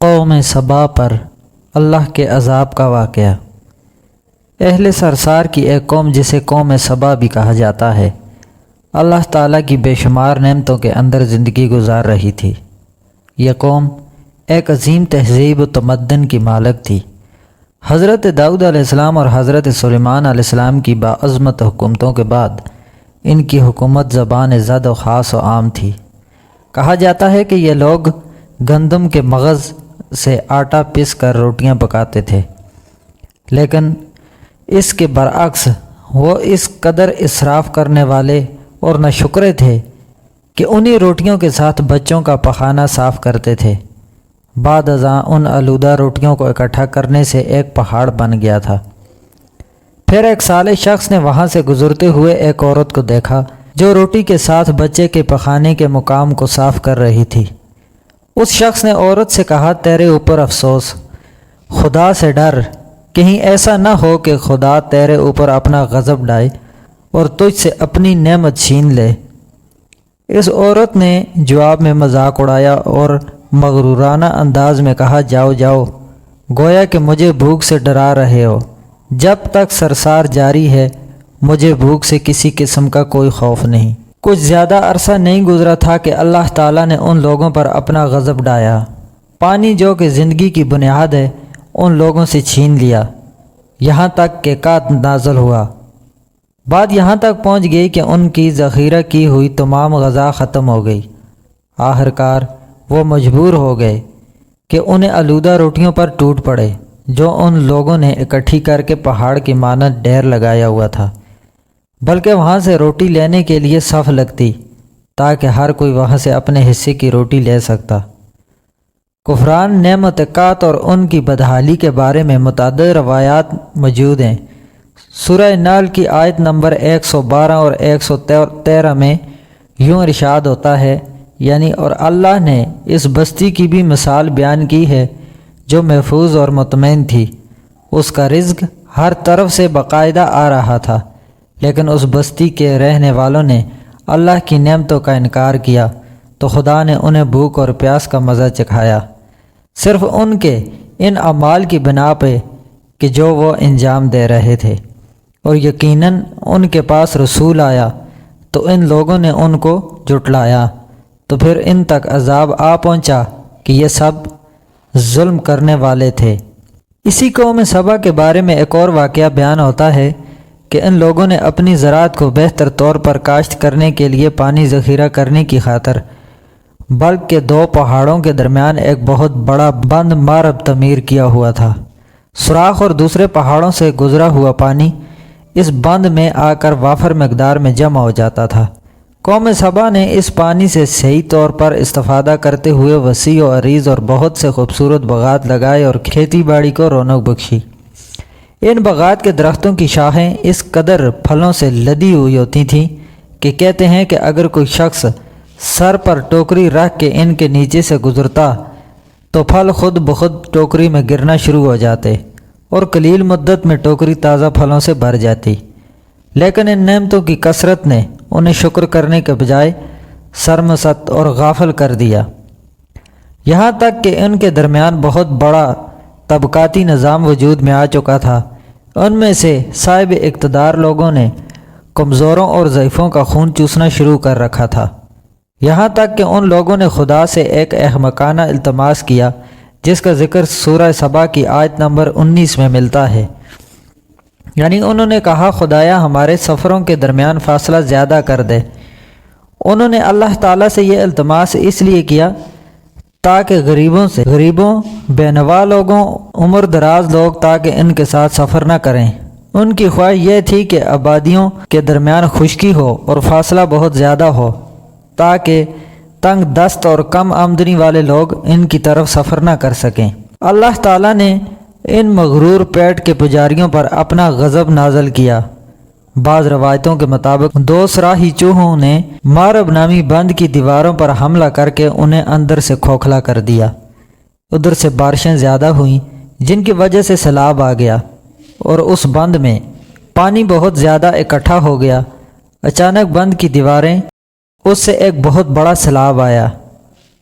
قوم سبا پر اللہ کے عذاب کا واقعہ۔ اہل سرسار کی ایک قوم جسے قوم سبا بھی کہا جاتا ہے، اللہ تعالیٰ کی بے شمار نعمتوں کے اندر زندگی گزار رہی تھی۔ یہ قوم ایک عظیم تہذیب و تمدن کی مالک تھی۔ حضرت داؤد علیہ السلام اور حضرت سلیمان علیہ السلام کی باعظمت حکومتوں کے بعد ان کی حکومت زبان زد و خاص و عام تھی۔ کہا جاتا ہے کہ یہ لوگ گندم کے مغز سے آٹا پیس کر روٹیاں پکاتے تھے، لیکن اس کے برعکس وہ اس قدر اسراف کرنے والے اور ناشکرے تھے کہ انہی روٹیوں کے ساتھ بچوں کا پخانہ صاف کرتے تھے۔ بعد ازاں ان آلودہ روٹیوں کو اکٹھا کرنے سے ایک پہاڑ بن گیا تھا۔ پھر ایک صالح شخص نے وہاں سے گزرتے ہوئے ایک عورت کو دیکھا جو روٹی کے ساتھ بچے کے پخانے کے مقام کو صاف کر رہی تھی۔ اس شخص نے عورت سے کہا، تیرے اوپر افسوس، خدا سے ڈر، کہیں ایسا نہ ہو کہ خدا تیرے اوپر اپنا غضب ڈائے اور تجھ سے اپنی نعمت چھین لے۔ اس عورت نے جواب میں مذاق اڑایا اور مغرورانہ انداز میں کہا، جاؤ جاؤ، گویا کہ مجھے بھوک سے ڈرا رہے ہو۔ جب تک سرسار جاری ہے مجھے بھوک سے کسی قسم کا کوئی خوف نہیں۔ کچھ زیادہ عرصہ نہیں گزرا تھا کہ اللہ تعالیٰ نے ان لوگوں پر اپنا غضب ڈایا۔ پانی جو کہ زندگی کی بنیاد ہے ان لوگوں سے چھین لیا، یہاں تک کہ قحط نازل ہوا۔ بات یہاں تک پہنچ گئی کہ ان کی ذخیرہ کی ہوئی تمام غذا ختم ہو گئی۔ آخرکار وہ مجبور ہو گئے کہ انہیں آلودہ روٹیوں پر ٹوٹ پڑے جو ان لوگوں نے اکٹھی کر کے پہاڑ کی مانند ڈھیر لگایا ہوا تھا، بلکہ وہاں سے روٹی لینے کے لیے صف لگتی تاکہ ہر کوئی وہاں سے اپنے حصے کی روٹی لے سکتا۔ کفران نعمت قحط اور ان کی بدحالی کے بارے میں متعدد روایات موجود ہیں۔ سورہ نحل کی آیت نمبر 112 اور 113 میں یوں ارشاد ہوتا ہے، یعنی اور اللہ نے اس بستی کی بھی مثال بیان کی ہے جو محفوظ اور مطمئن تھی۔ اس کا رزق ہر طرف سے باقاعدہ آ رہا تھا، لیکن اس بستی کے رہنے والوں نے اللہ کی نعمتوں کا انکار کیا تو خدا نے انہیں بھوک اور پیاس کا مزہ چکھایا، صرف ان کے ان اعمال کی بنا پہ کہ جو وہ انجام دے رہے تھے۔ اور یقیناً ان کے پاس رسول آیا تو ان لوگوں نے ان کو جھٹلایا، تو پھر ان تک عذاب آ پہنچا کہ یہ سب ظلم کرنے والے تھے۔ اسی قوم سبا کے بارے میں ایک اور واقعہ بیان ہوتا ہے کہ ان لوگوں نے اپنی زراعت کو بہتر طور پر کاشت کرنے کے لیے پانی ذخیرہ کرنے کی خاطر بلکہ دو پہاڑوں کے درمیان ایک بہت بڑا بند مارب تعمیر کیا ہوا تھا۔ سوراخ اور دوسرے پہاڑوں سے گزرا ہوا پانی اس بند میں آ کر وافر مقدار میں جمع ہو جاتا تھا۔ قوم سبا نے اس پانی سے صحیح طور پر استفادہ کرتے ہوئے وسیع و عریض اور بہت سے خوبصورت باغات لگائے اور کھیتی باڑی کو رونق بخشی۔ ان باغات کے درختوں کی شاخیں اس قدر پھلوں سے لدی ہوئی ہوتی تھیں کہ کہتے ہیں کہ اگر کوئی شخص سر پر ٹوکری رکھ کے ان کے نیچے سے گزرتا تو پھل خود بخود ٹوکری میں گرنا شروع ہو جاتے اور قلیل مدت میں ٹوکری تازہ پھلوں سے بھر جاتی۔ لیکن ان نعمتوں کی کثرت نے انہیں شکر کرنے کے بجائے سرمست اور غافل کر دیا، یہاں تک کہ ان کے درمیان بہت بڑا طبقاتی نظام وجود میں آ چکا تھا۔ ان میں سے صاحب اقتدار لوگوں نے کمزوروں اور ضعیفوں کا خون چوسنا شروع کر رکھا تھا، یہاں تک کہ ان لوگوں نے خدا سے ایک احمقانہ التماس کیا جس کا ذکر سورہ سبا کی آیت نمبر 19 میں ملتا ہے، یعنی انہوں نے کہا، خدایا ہمارے سفروں کے درمیان فاصلہ زیادہ کر دے۔ انہوں نے اللہ تعالیٰ سے یہ التماس اس لیے کیا تاکہ غریبوں، بے نوا لوگوں، عمر دراز لوگ تاکہ ان کے ساتھ سفر نہ کریں۔ ان کی خواہش یہ تھی کہ آبادیوں کے درمیان خشکی ہو اور فاصلہ بہت زیادہ ہو تاکہ تنگ دست اور کم آمدنی والے لوگ ان کی طرف سفر نہ کر سکیں۔ اللہ تعالیٰ نے ان مغرور پیٹ کے پجاریوں پر اپنا غضب نازل کیا۔ بعض روایتوں کے مطابق دو صراحی چوہوں نے مارب نامی بند کی دیواروں پر حملہ کر کے انہیں اندر سے کھوکھلا کر دیا۔ ادھر سے بارشیں زیادہ ہوئیں جن کی وجہ سے سیلاب آ گیا اور اس بند میں پانی بہت زیادہ اکٹھا ہو گیا۔ اچانک بند کی دیواریں اس سے ایک بہت بڑا سیلاب آیا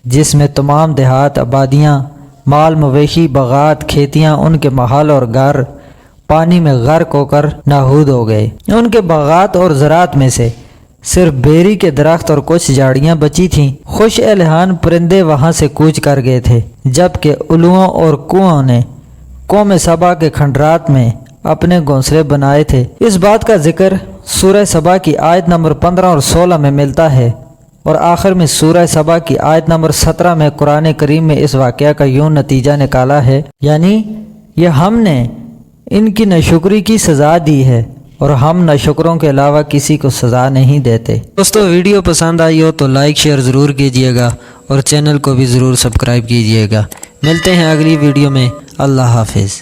جس میں تمام دیہات، آبادیاں مال مویشی باغات کھیتیاں ان کے محل اور گھر پانی میں غرق ہو کر نابود ہو گئے۔ ان کے باغات اور زراعت میں سے صرف بیری کے درخت اور کچھ جھاڑیاں بچی تھیں۔ خوش الحان پرندے وہاں سے کوچ کر گئے تھے، جبکہ الوؤں اور کوؤں نے قوم سبا کے کھنڈرات میں اپنے گھونسلے بنائے تھے۔ اس بات کا ذکر سورہ سبا کی آیت نمبر 15 اور 16 میں ملتا ہے، اور آخر میں سورہ سبا کی آیت نمبر 17 میں قرآن کریم میں اس واقعہ کا یوں نتیجہ نکالا ہے، یعنی یہ ہم نے ان کی ناشکری کی سزا دی ہے اور ہم ناشکروں کے علاوہ کسی کو سزا نہیں دیتے۔ دوستو ویڈیو پسند آئی ہو تو لائک شیئر ضرور کیجئے گا اور چینل کو بھی ضرور سبسکرائب کیجئے گا۔ ملتے ہیں اگلی ویڈیو میں۔ اللہ حافظ۔